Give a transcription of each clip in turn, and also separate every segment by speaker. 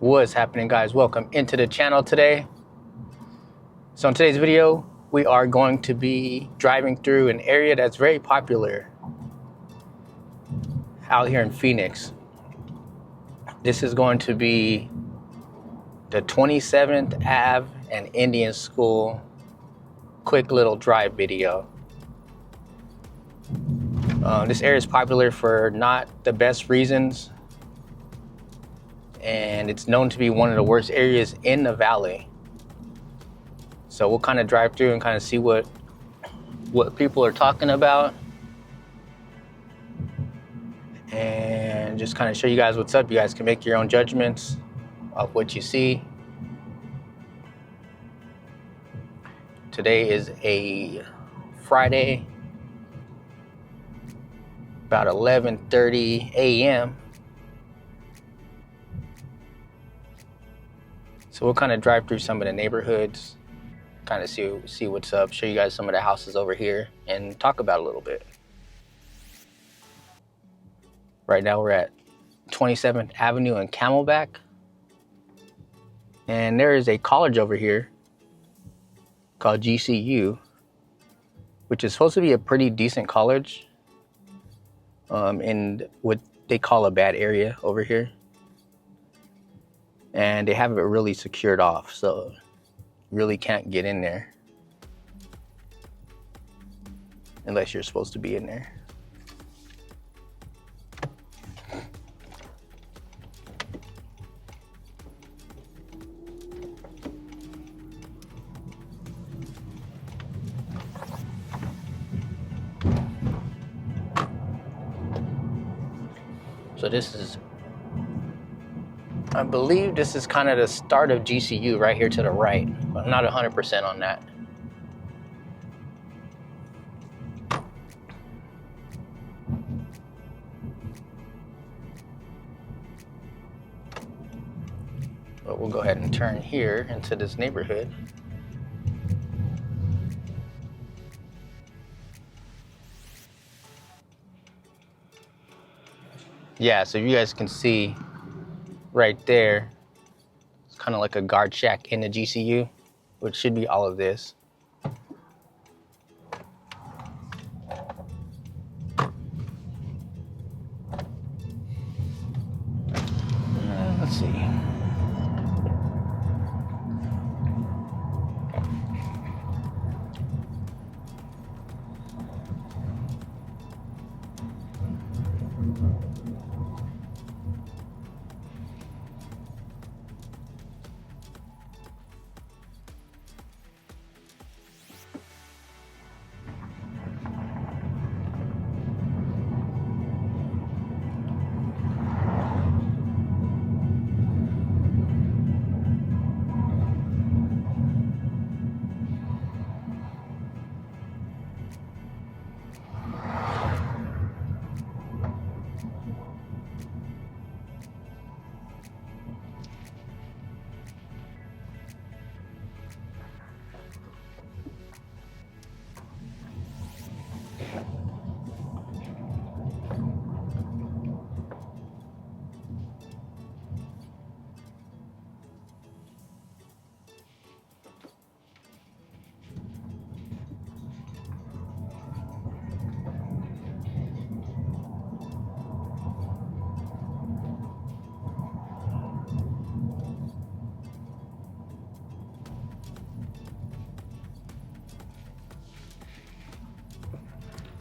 Speaker 1: What's happening, guys? Welcome into the channel today. So in today's video, we are going to be driving through an area that's very popular out here in Phoenix. This is going to be the 27th Ave and Indian School quick little drive video. This area is popular for not the best reasons, and it's known to be one of the worst areas in the valley. So we'll kind of drive through and kind of see what people are talking about, and just kind of show you guys what's up. You guys can make your own judgments of what you see. Today is a Friday, about 11:30 a.m. So we'll kind of drive through some of the neighborhoods, kind of see what's up, show you guys some of the houses over here, and talk about it a little bit. Right now we're at 27th Avenue and Camelback. And there is a college over here called GCU, which is supposed to be a pretty decent college in what they call a bad area over here. And they have it really secured off, so you really can't get in there unless you're supposed to be in there. So this is, I believe this is kind of the start of GCU right here to the right, but I'm not 100% on that. But we'll go ahead and turn here into this neighborhood. Yeah, so you guys can see right there, it's kind of like a guard shack in the GCU, which should be all of this. Let's see.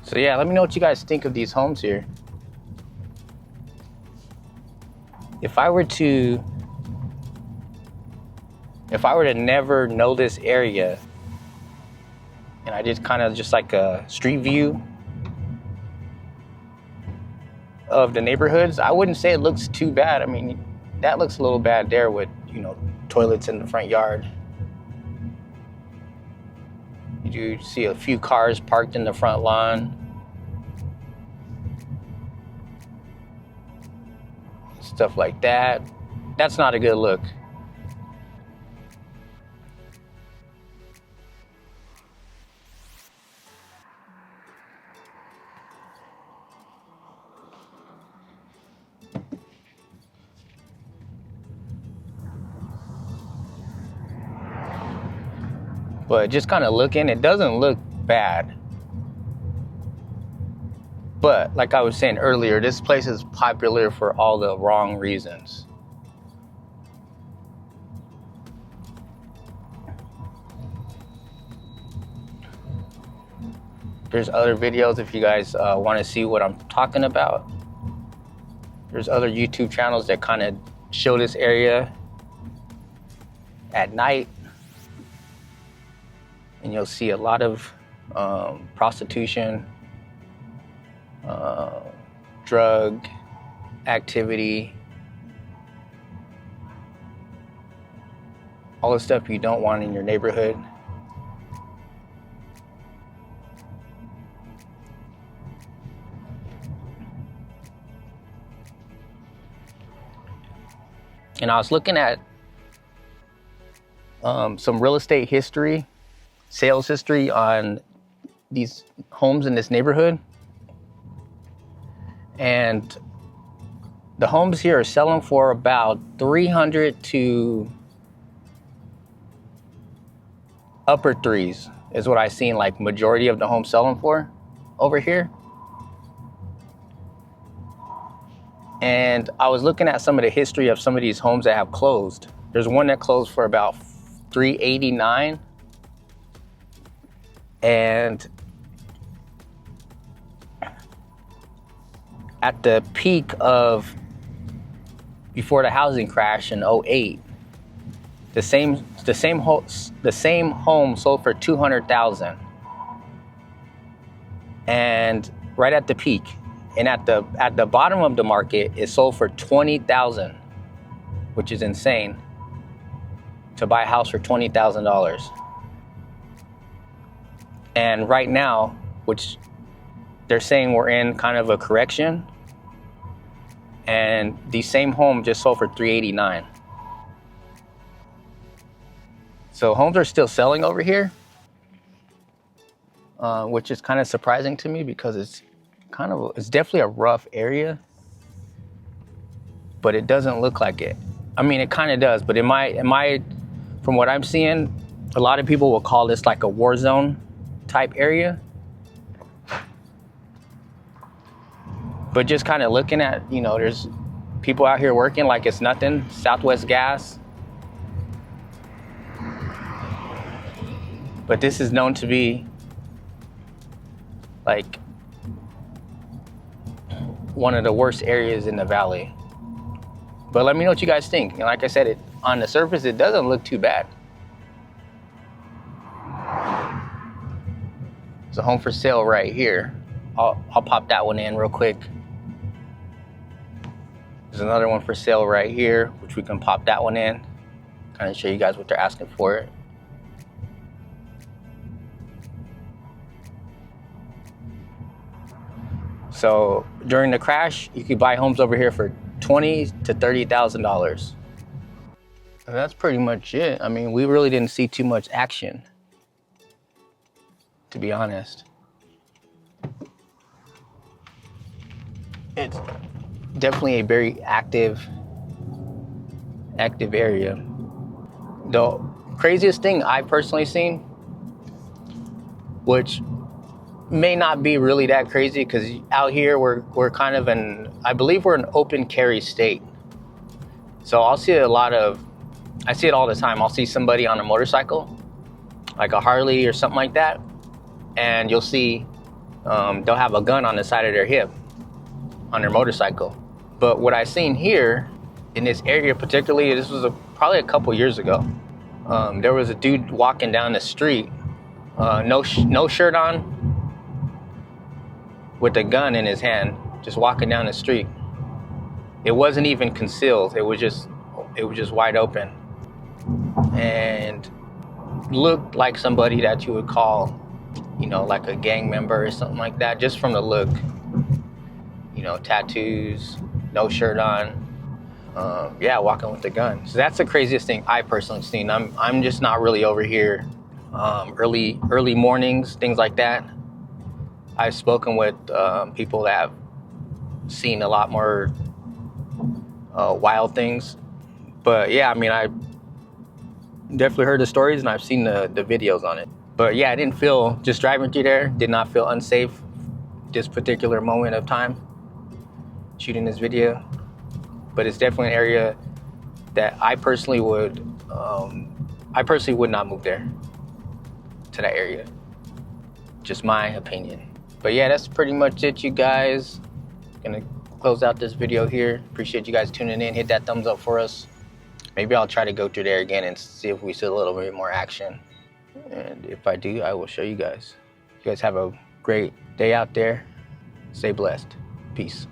Speaker 1: So yeah, let me know what you guys think of these homes here. If I were to never know this area, and I did kind of just like a street view of the neighborhoods, I wouldn't say it looks too bad. I mean, that looks a little bad there with, toilets in the front yard. You do see a few cars parked in the front lawn. Stuff like that. That's not a good look. But just kind of looking, it doesn't look bad. But like I was saying earlier, this place is popular for all the wrong reasons. There's other videos if you guys want to see what I'm talking about. There's other YouTube channels that kind of show this area at night. And you'll see a lot of prostitution, drug activity, all the stuff you don't want in your neighborhood. And I was looking at some real estate history, sales history on these homes in this neighborhood. And the homes here are selling for about 300 to upper threes is what I've seen, like majority of the homes selling for over here. And I was looking at some of the history of some of these homes that have closed. There's one that closed for about $389. And at the peak of before the housing crash in 2008, the same home sold for $200,000. And right at the peak. And at the bottom of the market, it sold for $20,000, which is insane to buy a house for $20,000. And right now, which they're saying we're in kind of a correction, and the same home just sold for $389. So homes are still selling over here, which is kind of surprising to me because it's definitely a rough area, but it doesn't look like it. I mean, it kind of does, but from what I'm seeing, a lot of people will call this like a war zone type area. But just kind of looking at, there's people out here working like it's nothing. Southwest Gas. But this is known to be like one of the worst areas in the valley. But let me know what you guys think. And like I said, on the surface, it doesn't look too bad. There's a home for sale right here. I'll pop that one in real quick. There's another one for sale right here, which we can pop that one in. Kind of show you guys what they're asking for it. So during the crash, you could buy homes over here for $20,000 to $30,000. And that's pretty much it. I mean, we really didn't see too much action, to be honest. It's definitely a very active area. The craziest thing I've personally seen, which may not be really that crazy because out here we're kind of I believe we're an open carry state. So I see it all the time. I'll see somebody on a motorcycle, like a Harley or something like that, and you'll see they'll have a gun on the side of their hip on their motorcycle. But what I've seen here in this area particularly, this was probably a couple years ago, there was a dude walking down the street, no shirt on, with a gun in his hand, just walking down the street. It wasn't even concealed. It was just wide open, and looked like somebody that you would call, like a gang member or something like that, just from the look. Tattoos, no shirt on, walking with a gun. So that's the craziest thing I personally seen. I'm just not really over here early mornings, things like that. I've spoken with people that have seen a lot more wild things. But yeah, I mean, definitely heard the stories and I've seen the videos on it. But yeah, I didn't feel, just driving through there, did not feel unsafe this particular moment of time shooting this video. But it's definitely an area that I personally would not move there, to that area. Just my opinion. But yeah, that's pretty much it, you guys. Gonna close out this video here. Appreciate you guys tuning in. Hit that thumbs up for us. Maybe I'll try to go through there again and see if we see a little bit more action. And if I do, I will show you guys. You guys have a great day out there. Stay blessed. Peace.